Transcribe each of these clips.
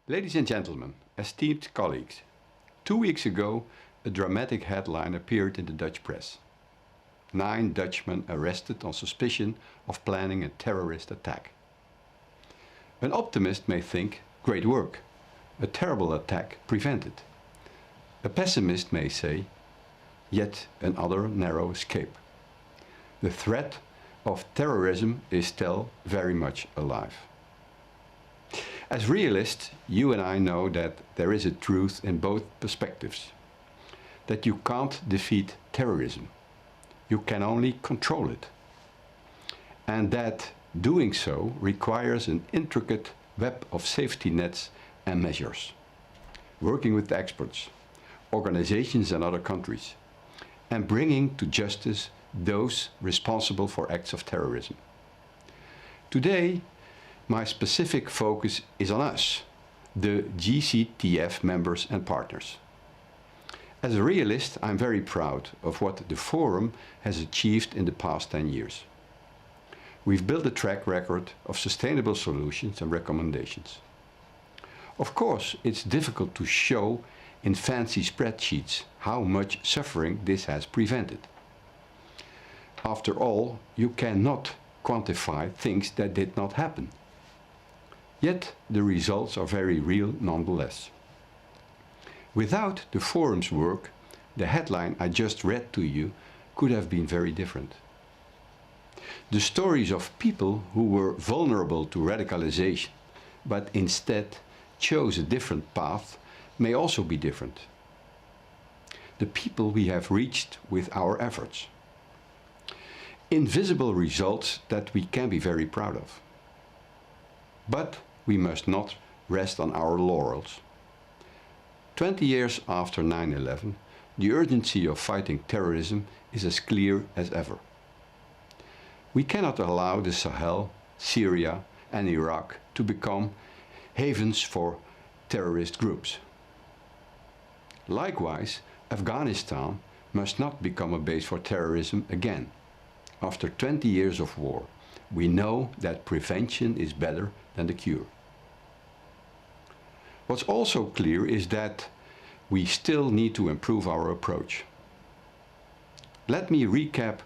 Ladies and gentlemen, esteemed colleagues, 2 weeks ago a dramatic headline appeared in the Dutch press. 9 Dutchmen arrested on suspicion of planning a terrorist attack. An optimist may think, great work, a terrible attack prevented. A pessimist may say, yet another narrow escape. The threat of terrorism is still very much alive. As realists, you and I know that there is a truth in both perspectives. That you can't defeat terrorism. You can only control it. And that doing so requires an intricate web of safety nets and measures. Working with experts, organizations and other countries, and bringing to justice those responsible for acts of terrorism. Today, my specific focus is on us, the GCTF members and partners. As a realist, I'm very proud of what the Forum has achieved in the past 10 years. We've built a track record of sustainable solutions and recommendations. Of course, it's difficult to show in fancy spreadsheets how much suffering this has prevented. After all, you cannot quantify things that did not happen. Yet the results are very real nonetheless. Without the Forum's work, the headline I just read to you could have been very different. The stories of people who were vulnerable to radicalization, but instead chose a different path, may also be different. The people we have reached with our efforts. Invisible results that we can be very proud of. But we must not rest on our laurels. 20 years after 9/11, the urgency of fighting terrorism is as clear as ever. We cannot allow the Sahel, Syria and Iraq to become havens for terrorist groups. Likewise, Afghanistan must not become a base for terrorism again. After 20 years of war, we know that prevention is better than the cure. What's also clear is that we still need to improve our approach. Let me recap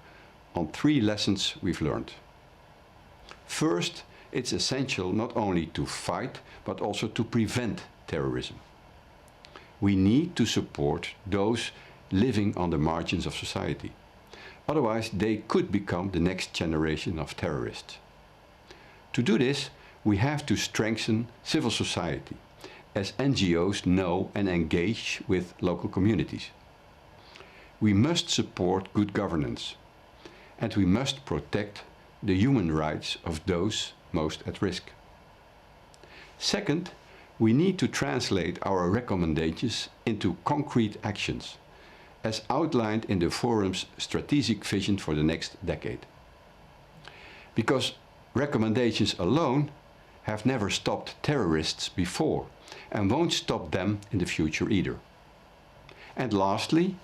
on 3 lessons we've learned. First, it's essential not only to fight, but also to prevent terrorism. We need to support those living on the margins of society. Otherwise, they could become the next generation of terrorists. To do this, we have to strengthen civil society, as NGOs know and engage with local communities. We must support good governance, and we must protect the human rights of those most at risk. Second, we need to translate our recommendations into concrete actions, as outlined in the Forum's strategic vision for the next decade. Because recommendations alone have never stopped terrorists before and won't stop them in the future either. And lastly,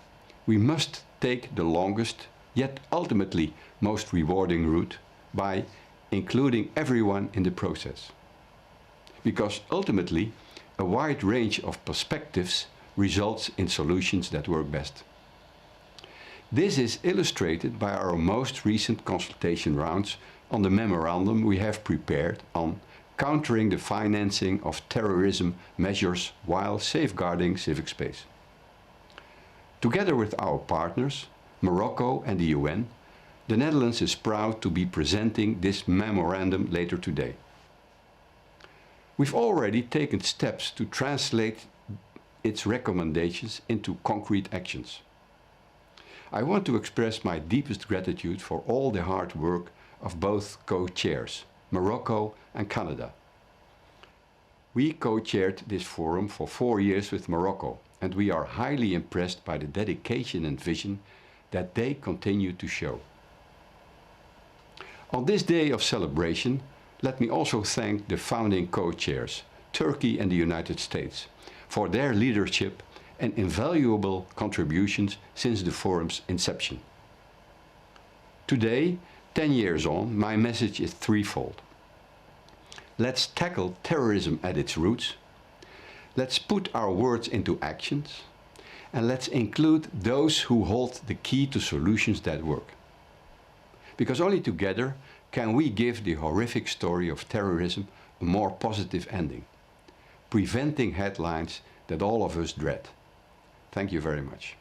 we must take the longest, yet ultimately most rewarding route by including everyone in the process. Because ultimately, a wide range of perspectives results in solutions that work best. This is illustrated by our most recent consultation rounds on the memorandum we have prepared on countering the financing of terrorism measures while safeguarding civic space. Together with our partners, Morocco and the UN, the Netherlands is proud to be presenting this memorandum later today. We've already taken steps to translate its recommendations into concrete actions. I want to express my deepest gratitude for all the hard work of both co-chairs, Morocco and Canada. We co-chaired this forum for 4 years with Morocco, and we are highly impressed by the dedication and vision that they continue to show. On this day of celebration, let me also thank the founding co-chairs, Turkey and the United States, for their leadership and invaluable contributions since the Forum's inception. Today, 10 years on, my message is threefold. Let's tackle terrorism at its roots, Let's put our words into actions, and let's include those who hold the key to solutions that work. Because only together can we give the horrific story of terrorism a more positive ending, preventing headlines that all of us dread. Thank you very much.